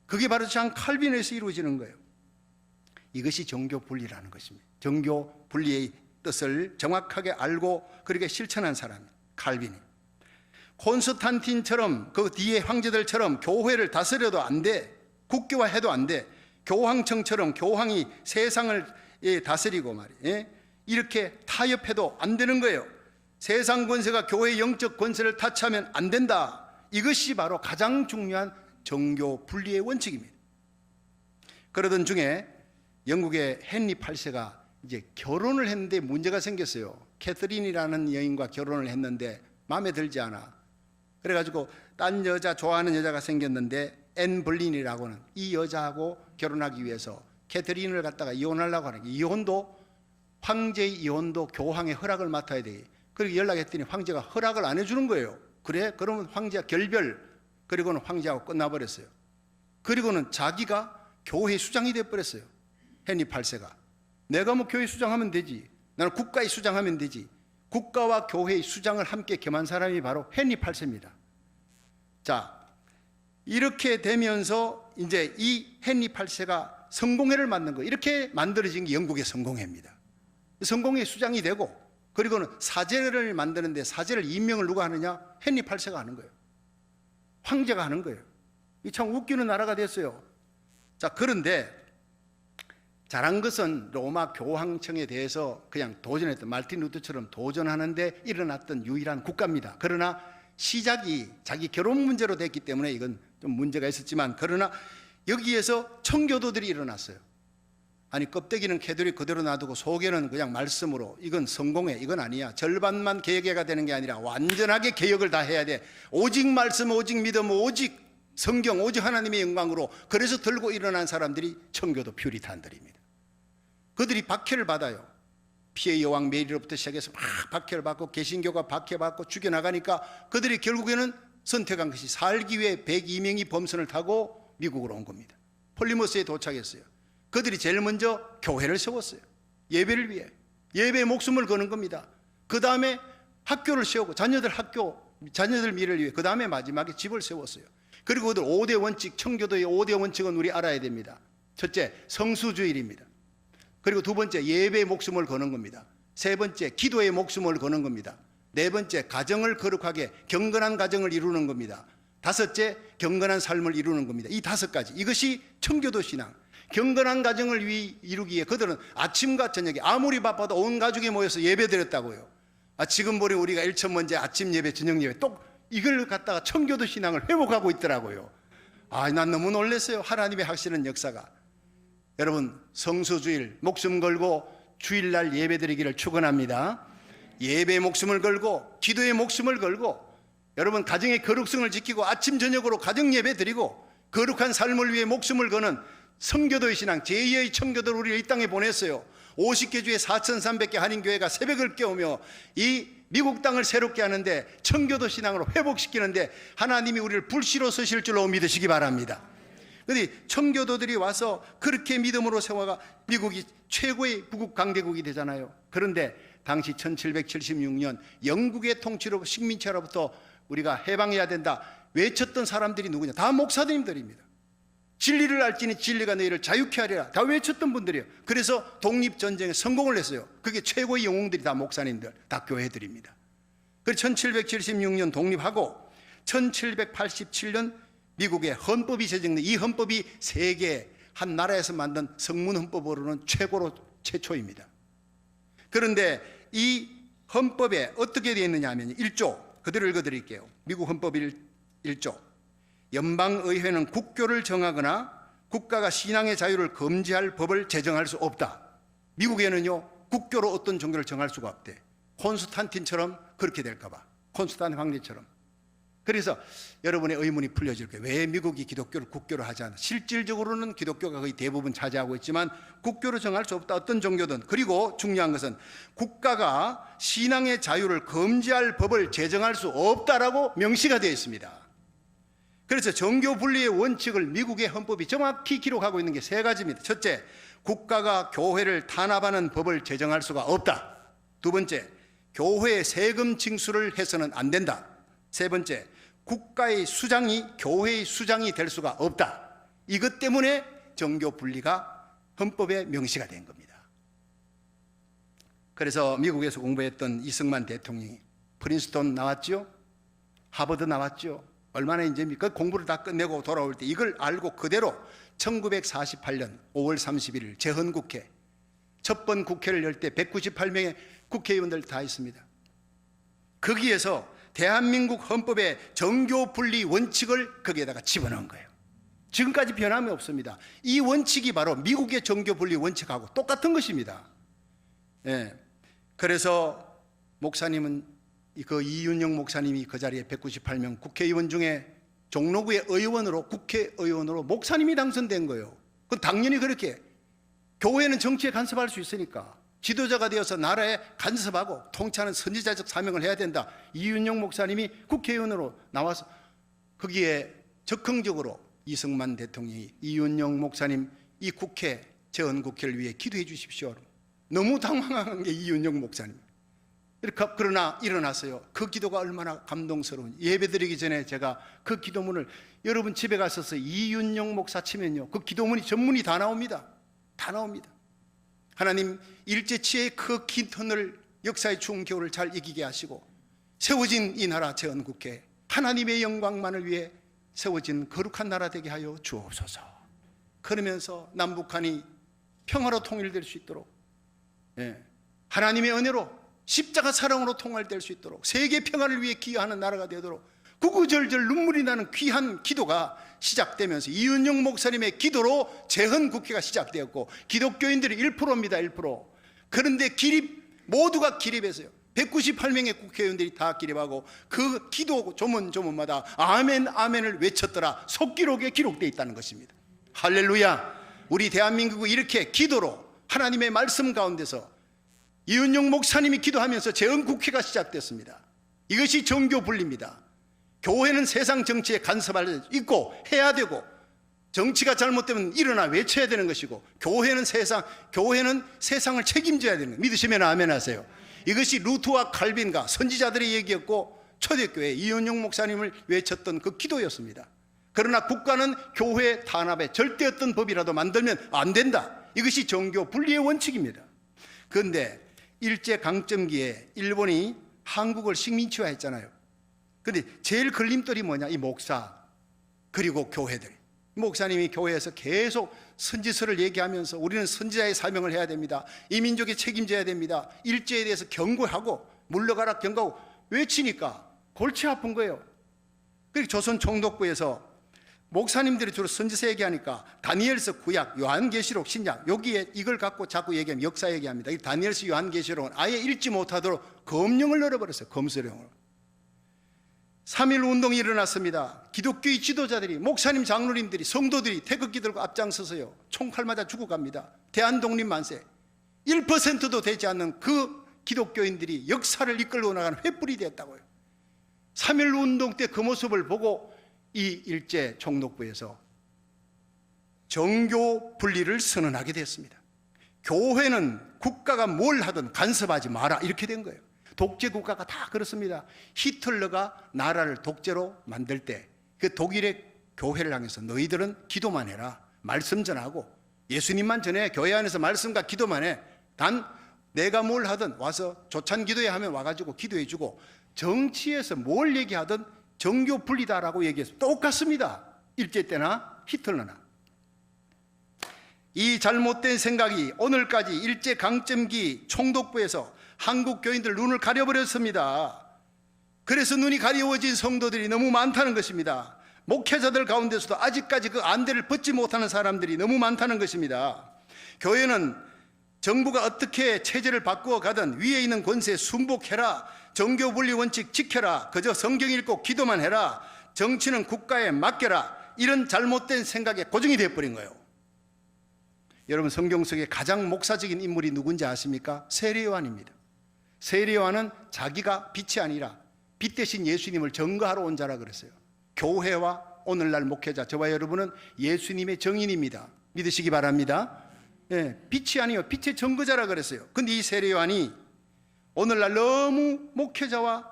그게 바로 잔 칼빈에서 이루어지는 거예요. 이것이 정교 분리라는 것입니다. 정교 분리의 뜻을 정확하게 알고 그렇게 실천한 사람이 칼빈이. 콘스탄틴처럼 그 뒤에 황제들처럼 교회를 다스려도 안 돼. 국교화해도 안 돼. 교황청처럼 교황이 세상을 다스리고 말이에요. 이렇게 타협해도 안 되는 거예요. 세상 권세가 교회의 영적 권세를 타치하면 안 된다. 이것이 바로 가장 중요한 정교 분리의 원칙입니다. 그러던 중에 영국의 헨리 8세가 이제 결혼을 했는데 문제가 생겼어요. 캐서린이라는 여인과 결혼을 했는데 마음에 들지 않아. 그래가지고 딴 여자 좋아하는 여자가 생겼는데 앤 볼린이라고는 이 여자하고 결혼하기 위해서 캐서린을 갖다가 이혼하려고 하는 게, 이혼도 황제의 이혼도 교황의 허락을 맡아야 돼. 그리고 연락했더니 황제가 허락을 안 해주는 거예요. 그래? 그러면 황제가 결별, 그리고는 황제하고 끝나버렸어요. 그리고는 자기가 교회 수장이 돼버렸어요. 헨리 8세가. 내가 뭐 교회 수장하면 되지. 나는 국가의 수장하면 되지. 국가와 교회의 수장을 함께 겸한 사람이 바로 헨리 8세입니다. 자, 이렇게 되면서 이제 이 헨리 8세가 성공회를 만든 거, 이렇게 만들어진 게 영국의 성공회입니다. 성공회 수장이 되고, 그리고는 사제를 만드는데 사제를 임명을 누가 하느냐? 헨리 8세가 하는 거예요. 황제가 하는 거예요. 이 참 웃기는 나라가 됐어요. 자, 그런데 잘한 것은 로마 교황청에 대해서 그냥 도전했던, 마르틴 루터처럼 도전하는데 일어났던 유일한 국가입니다. 그러나 시작이 자기 결혼 문제로 됐기 때문에 이건 좀 문제가 있었지만, 그러나 여기에서 청교도들이 일어났어요. 아니, 껍데기는 캐도릭 그대로 놔두고 속에는 그냥 말씀으로, 이건 성공해, 이건 아니야. 절반만 개혁해가 되는 게 아니라 완전하게 개혁을 다 해야 돼. 오직 말씀, 오직 믿음, 오직 성경, 오직 하나님의 영광으로. 그래서 들고 일어난 사람들이 청교도 퓨리탄들입니다. 그들이 박해를 받아요. 피해 여왕 메리로부터 시작해서 막 박해를 받고, 개신교가 박해받고 죽여나가니까 그들이 결국에는 선택한 것이 살기 위해 102명이 범선을 타고 미국으로 온 겁니다. 폴리머스에 도착했어요. 그들이 제일 먼저 교회를 세웠어요. 예배를 위해. 예배에 목숨을 거는 겁니다. 그 다음에 학교를 세우고 자녀들 미래를 위해. 그 다음에 마지막에 집을 세웠어요. 그리고 그들 5대 원칙, 청교도의 5대 원칙은 우리 알아야 됩니다. 첫째, 성수주일입니다. 그리고 두 번째, 예배에 목숨을 거는 겁니다. 세 번째, 기도에 목숨을 거는 겁니다. 네 번째, 가정을 거룩하게 경건한 가정을 이루는 겁니다. 다섯째, 경건한 삶을 이루는 겁니다. 이 5가지, 이것이 청교도 신앙. 경건한 가정을 이루기 위해 그들은 아침과 저녁에 아무리 바빠도 온 가족이 모여서 예배 드렸다고요. 지금 보니 우리가 일천번째 아침 예배, 저녁 예배, 또 이걸 갖다가 청교도 신앙을 회복하고 있더라고요. 난 너무 놀랐어요. 하나님의 하시는 역사가. 여러분, 성수주일 목숨 걸고 주일날 예배 드리기를 축원합니다. 예배에 목숨을 걸고 기도에 목숨을 걸고, 여러분 가정의 거룩성을 지키고 아침 저녁으로 가정 예배 드리고 거룩한 삶을 위해 목숨을 거는 성교도의 신앙, 제2의 청교도를 우리가 이 땅에 보냈어요. 50개 주에 4,300개 한인교회가 새벽을 깨우며 이 미국 땅을 새롭게 하는데, 청교도 신앙으로 회복시키는데 하나님이 우리를 불씨로 쓰실 줄로 믿으시기 바랍니다. 그런데 청교도들이 와서 그렇게 믿음으로 세워가 미국이 최고의 부국 강대국이 되잖아요. 그런데 당시 1776년 영국의 통치로 식민지로부터 우리가 해방해야 된다 외쳤던 사람들이 누구냐? 다 목사님들입니다. 진리를 알지니 진리가 너희를 자유케 하리라, 다 외쳤던 분들이에요. 그래서 독립전쟁에 성공을 했어요. 그게 최고의 영웅들이 다 목사님들, 다 교회들입니다. 그래서 1776년 독립하고 1787년 미국의 헌법이 제정된, 이 헌법이 세계 한 나라에서 만든 성문헌법으로는 최초입니다. 그런데 이 헌법에 어떻게 되어 있느냐 하면 1조 그대로 읽어드릴게요. 미국 헌법 1조 연방의회는 국교를 정하거나 국가가 신앙의 자유를 금지할 법을 제정할 수 없다. 미국에는요 국교로 어떤 종교를 정할 수가 없대. 콘스탄틴처럼 그렇게 될까 봐. 콘스탄틴 황제처럼. 그래서 여러분의 의문이 풀려질 거예요. 왜 미국이 기독교를 국교로 하지 않나? 실질적으로는 기독교가 거의 대부분 차지하고 있지만 국교로 정할 수 없다. 어떤 종교든. 그리고 중요한 것은 국가가 신앙의 자유를 금지할 법을 제정할 수 없다라고 명시가 되어 있습니다. 그래서 정교 분리의 원칙을 미국의 헌법이 정확히 기록하고 있는 게 세 가지입니다. 첫째, 국가가 교회를 탄압하는 법을 제정할 수가 없다. 두 번째, 교회의 세금 징수를 해서는 안 된다. 세 번째, 국가의 수장이 교회의 수장이 될 수가 없다. 이것 때문에 정교 분리가 헌법에 명시가 된 겁니다. 그래서 미국에서 공부했던 이승만 대통령이 프린스턴 나왔죠? 하버드 나왔죠? 얼마나 인재입니까? 공부를 다 끝내고 돌아올 때 이걸 알고 그대로 1948년 5월 31일 재헌국회 첫 번 국회를 열 때 198명의 국회의원들 다 있습니다. 거기에서 대한민국 헌법의 정교 분리 원칙을 거기에다가 집어넣은 거예요. 지금까지 변함이 없습니다. 이 원칙이 바로 미국의 정교 분리 원칙하고 똑같은 것입니다. 예. 그래서 목사님은 그 이윤영 목사님이 그 자리에 198명 국회의원 중에 종로구의 의원으로 국회의원으로 목사님이 당선된 거예요. 그건 당연히 그렇게 교회는 정치에 간섭할 수 있으니까 지도자가 되어서 나라에 간섭하고 통치하는 선지자적 사명을 해야 된다. 이윤영 목사님이 국회의원으로 나와서 거기에 적극적으로 이승만 대통령이 이윤영 목사님 이 국회 재헌국회를 위해 기도해 주십시오. 너무 당황한 게 이윤영 목사님. 그러나 일어났어요. 그 기도가 얼마나 감동스러운. 예배드리기 전에 제가 그 기도문을 여러분 집에 가셔서 이윤영 목사 치면요 그 기도문이 전문이 다 나옵니다. 다 나옵니다. 하나님 일제치의 그 긴 터널 역사의 추운 겨울을 잘 이기게 하시고 세워진 이 나라 재헌국회 하나님의 영광만을 위해 세워진 거룩한 나라 되게 하여 주옵소서. 그러면서 남북한이 평화로 통일될 수 있도록 하나님의 은혜로 십자가 사랑으로 통일될 수 있도록 세계 평화를 위해 기여하는 나라가 되도록 구구절절 눈물이 나는 귀한 기도가 시작되면서 이윤영 목사님의 기도로 재헌국회가 시작되었고 기독교인들이 1%입니다. 1%. 그런데 모두가 기립해서요. 198명의 국회의원들이 다 기립하고 그 기도 조문조문마다 아멘 아멘을 외쳤더라. 속기록에 기록되어 있다는 것입니다. 할렐루야. 우리 대한민국이 이렇게 기도로 하나님의 말씀 가운데서 이윤영 목사님이 기도하면서 재헌국회가 시작됐습니다. 이것이 정교 분리입니다. 교회는 세상 정치에 간섭할 수 있고 해야 되고 정치가 잘못되면 일어나 외쳐야 되는 것이고 교회는 세상을 책임져야 되는 거예요. 믿으시면 아멘 하세요. 이것이 루트와 칼빈과 선지자들의 얘기였고 초대교회 이윤영 목사님을 외쳤던 그 기도였습니다. 그러나 국가는 교회 탄압에 절대 어떤 법이라도 만들면 안 된다. 이것이 정교 분리의 원칙입니다. 그런데 일제강점기에 일본이 한국을 식민지화했잖아요. 그런데 제일 걸림돌이 뭐냐? 이 목사 그리고 교회들. 목사님이 교회에서 계속 선지서를 얘기하면서 우리는 선지자의 사명을 해야 됩니다. 이 민족에 책임져야 됩니다. 일제에 대해서 경고하고 물러가라 경고하고 외치니까 골치 아픈 거예요. 그리고 조선 총독부에서 목사님들이 주로 선지서 얘기하니까 다니엘서 구약, 요한계시록 신약 여기에 이걸 갖고 자꾸 얘기하면 역사 얘기합니다. 이 다니엘서 요한계시록은 아예 읽지 못하도록 검령을 넣어버렸어요. 검수령을. 3.1 운동이 일어났습니다. 기독교의 지도자들이 목사님 장로님들이 성도들이 태극기 들고 앞장서서요 총칼 맞아 죽어갑니다. 대한독립 만세. 1%도 되지 않는 그 기독교인들이 역사를 이끌고 나가는 횃불이 됐다고요. 3.1 운동 때 그 모습을 보고 이 일제 총독부에서 정교 분리를 선언하게 됐습니다. 교회는 국가가 뭘 하든 간섭하지 마라 이렇게 된 거예요. 독재 국가가 다 그렇습니다. 히틀러가 나라를 독재로 만들 때 그 독일의 교회를 향해서 너희들은 기도만 해라. 말씀 전하고 예수님만 전해. 교회 안에서 말씀과 기도만 해. 단 내가 뭘 하든 와서 조찬 기도회 하면 와가지고 기도해 주고 정치에서 뭘 얘기하든 정교 분리다라고 얘기해서 똑같습니다. 일제 때나 히틀러나. 이 잘못된 생각이 오늘까지 일제강점기 총독부에서 한국 교인들 눈을 가려버렸습니다. 그래서 눈이 가려워진 성도들이 너무 많다는 것입니다. 목회자들 가운데서도 아직까지 그 안대를 벗지 못하는 사람들이 너무 많다는 것입니다. 교회는 정부가 어떻게 체제를 바꾸어 가든 위에 있는 권세에 순복해라, 정교 분리 원칙 지켜라, 그저 성경 읽고 기도만 해라, 정치는 국가에 맡겨라, 이런 잘못된 생각에 고정이 되어버린 거예요. 여러분, 성경 속에 가장 목사적인 인물이 누군지 아십니까? 세례요한입니다. 세례요한은 자기가 빛이 아니라 빛 대신 예수님을 증거하러 온 자라 그랬어요. 교회와 오늘날 목회자, 저와 여러분은 예수님의 증인입니다. 믿으시기 바랍니다. 빛이 아니요, 빛의 증거자라 그랬어요. 근데 이 세례요한이 오늘날 너무 목회자와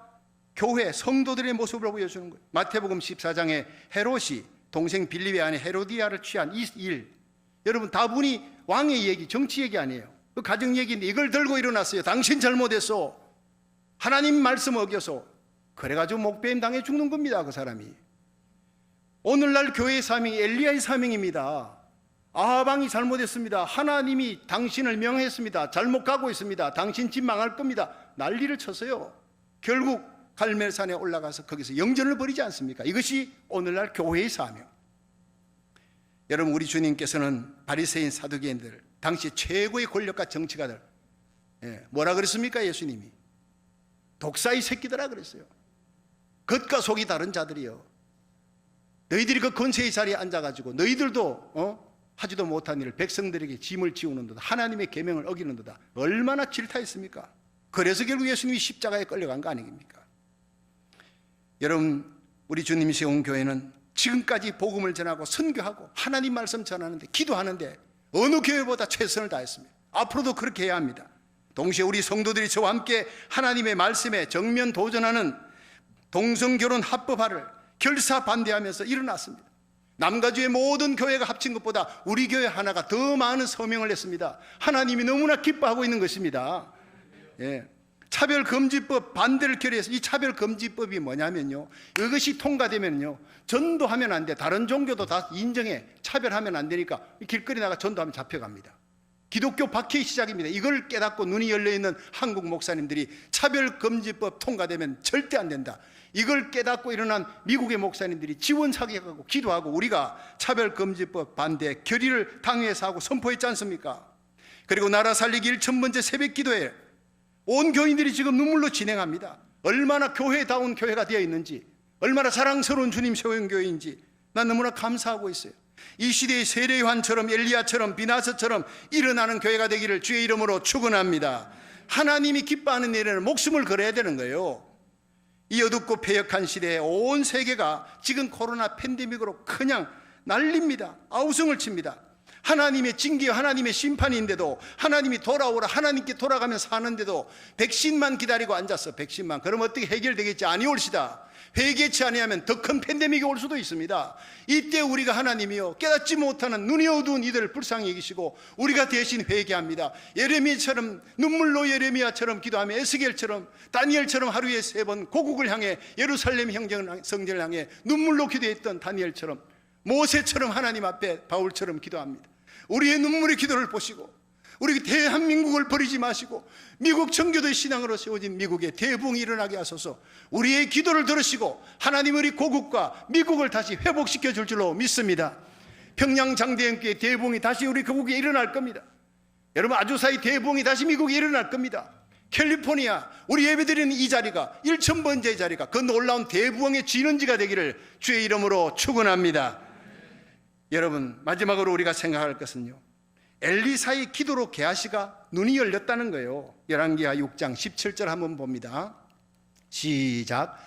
교회, 성도들의 모습을 보여주는 거예요. 마태복음 14장에 헤롯이 동생 빌립의 아내 헤로디아를 취한 이 일, 여러분 다분히 왕의 얘기, 정치 얘기 아니에요. 그 가정 얘기인데 이걸 들고 일어났어요. 당신 잘못했어, 하나님 말씀 어겨서. 그래가지고 목배임 당해 죽는 겁니다, 그 사람이. 오늘날 교회의 사명이 엘리야의 사명입니다. 아하방이 잘못했습니다. 하나님이 당신을 명했습니다. 잘못 가고 있습니다. 당신 집 망할 겁니다. 난리를 쳤어요. 결국 갈멜산에 올라가서 거기서 영전을 벌이지 않습니까? 이것이 오늘날 교회의 사명. 여러분, 우리 주님께서는 바리새인 사두개인들, 당시 최고의 권력과 정치가들, 뭐라 그랬습니까? 예수님이 독사의 새끼들아 그랬어요. 겉과 속이 다른 자들이요, 너희들이 그 권세의 자리에 앉아가지고 너희들도 하지도 못한 일을 백성들에게 짐을 지우는도다, 하나님의 계명을 어기는도다. 얼마나 질타했습니까? 그래서 결국 예수님이 십자가에 끌려간 거 아닙니까? 여러분, 우리 주님이 세운 교회는 지금까지 복음을 전하고 선교하고 하나님 말씀 전하는데, 기도하는데 어느 교회보다 최선을 다했습니다. 앞으로도 그렇게 해야 합니다. 동시에 우리 성도들이 저와 함께 하나님의 말씀에 정면 도전하는 동성결혼 합법화를 결사 반대하면서 일어났습니다. 남가주의 모든 교회가 합친 것보다 우리 교회 하나가 더 많은 서명을 했습니다. 하나님이 너무나 기뻐하고 있는 것입니다. 차별금지법 반대를 결의해서, 이 차별금지법이 뭐냐면요, 이것이 통과되면요, 전도하면 안 돼. 다른 종교도 다 인정해. 차별하면 안 되니까 길거리 나가 전도하면 잡혀갑니다. 기독교 박해의 시작입니다. 이걸 깨닫고 눈이 열려있는 한국 목사님들이 차별금지법 통과되면 절대 안 된다, 이걸 깨닫고 일어난 미국의 목사님들이 지원 사격하고 기도하고 우리가 차별금지법 반대 결의를 당회에서 하고 선포했지 않습니까? 그리고 나라 살리기 1000번째 새벽 기도회 온 교인들이 지금 눈물로 진행합니다. 얼마나 교회다운 교회가 되어 있는지, 얼마나 사랑스러운 주님 세운 교회인지 난 너무나 감사하고 있어요. 이 시대의 세례요한처럼 엘리야처럼 비나서처럼 일어나는 교회가 되기를 주의 이름으로 축원합니다. 하나님이 기뻐하는 일에는 목숨을 걸어야 되는 거예요. 이 어둡고 패역한 시대에 온 세계가 지금 코로나 팬데믹으로 그냥 난립니다. 아우성을 칩니다. 하나님의 징계와 하나님의 심판인데도, 하나님이 돌아오라, 하나님께 돌아가면 사는데도 백신만 기다리고 앉았어. 백신만. 그럼 어떻게 해결되겠지? 아니 올시다. 회개치 아니하면 더 큰 팬데믹이 올 수도 있습니다. 이때 우리가 하나님이요, 깨닫지 못하는 눈이 어두운 이들을 불쌍히 여기시고 우리가 대신 회개합니다. 예레미야처럼, 눈물로 예레미야처럼 기도하며, 에스겔처럼, 다니엘처럼 하루에 3번 고국을 향해, 예루살렘 성전을 향해 눈물로 기도했던 다니엘처럼, 모세처럼 하나님 앞에 바울처럼 기도합니다. 우리의 눈물의 기도를 보시고 우리 대한민국을 버리지 마시고 미국 청교도의 신앙으로 세워진 미국의 대붕이 일어나게 하소서. 우리의 기도를 들으시고 하나님 우리 고국과 미국을 다시 회복시켜 줄 줄로 믿습니다. 평양장대형교회 대붕이 다시 우리 고국에 일어날 겁니다. 여러분, 아주사의 대붕이 다시 미국에 일어날 겁니다. 캘리포니아, 우리 예배드리는 이 자리가 1000번째 자리가 그 놀라운 대부흥의 진원지가 되기를 주의 이름으로 축원합니다. 여러분, 마지막으로 우리가 생각할 것은요, 엘리사의 기도로 게하시가 눈이 열렸다는 거예요. 열왕기하 6장 17절 한번 봅니다. 시작.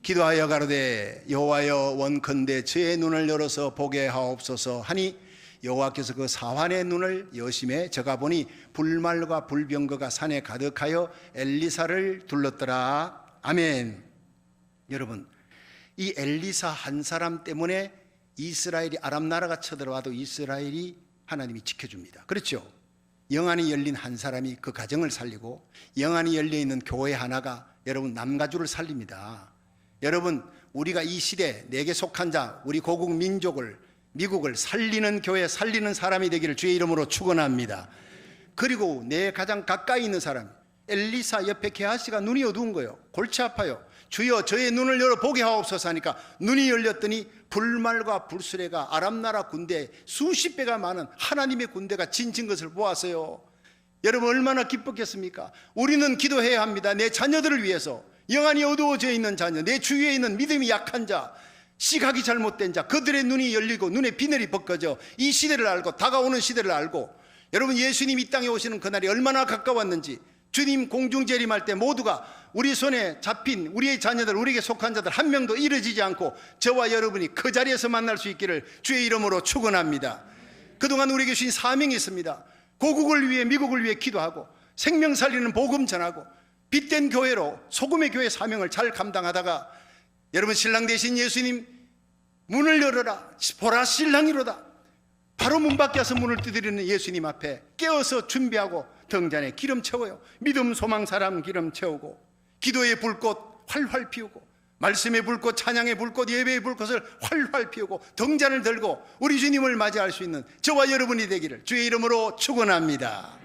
기도하여 가로되 여호와여 원컨대 저의 눈을 열어서 보게 하옵소서 하니 여호와께서 그 사환의 눈을 여심해 저가 보니 불말과 불병거가 산에 가득하여 엘리사를 둘렀더라. 아멘. 여러분, 이 엘리사 한 사람 때문에 이스라엘이, 아람 나라가 쳐들어와도 이스라엘이 하나님이 지켜줍니다. 그렇죠? 영안이 열린 한 사람이 그 가정을 살리고, 영안이 열려있는 교회 하나가 여러분 남가주를 살립니다. 여러분, 우리가 이 시대 내게 속한 자, 우리 고국 민족을 미국을 살리는 교회, 살리는 사람이 되기를 주의 이름으로 축원합니다. 그리고 내 가장 가까이 있는 사람, 엘리사 옆에 게하시가 눈이 어두운 거예요. 골치 아파요. 주여 저의 눈을 열어 보게 하옵소서 하니까 눈이 열렸더니 불말과 불수레가 아람 나라 군대 수십 배가 많은 하나님의 군대가 진친 것을 보았어요. 여러분 얼마나 기뻤겠습니까? 우리는 기도해야 합니다. 내 자녀들을 위해서, 영안이 어두워져 있는 자녀, 내 주위에 있는 믿음이 약한 자, 시각이 잘못된 자, 그들의 눈이 열리고 눈에 비늘이 벗겨져 이 시대를 알고 다가오는 시대를 알고, 여러분 예수님 이 땅에 오시는 그날이 얼마나 가까웠는지, 주님 공중재림할 때 모두가 우리 손에 잡힌 우리의 자녀들, 우리에게 속한 자들 한 명도 잃어지지 않고 저와 여러분이 그 자리에서 만날 수 있기를 주의 이름으로 축원합니다. 그동안 우리에게 주신 사명이 있습니다. 고국을 위해, 미국을 위해 기도하고 생명 살리는 복음 전하고 빛된 교회로, 소금의 교회 사명을 잘 감당하다가 여러분 신랑 되신 예수님 문을 열어라, 보라 신랑이로다, 바로 문 밖에 와서 문을 두드리는 예수님 앞에 깨어서 준비하고 등잔에 기름 채워요. 믿음, 소망, 사랑 기름 채우고, 기도의 불꽃 활활 피우고, 말씀의 불꽃, 찬양의 불꽃, 예배의 불꽃을 활활 피우고 등잔을 들고 우리 주님을 맞이할 수 있는 저와 여러분이 되기를 주의 이름으로 축원합니다.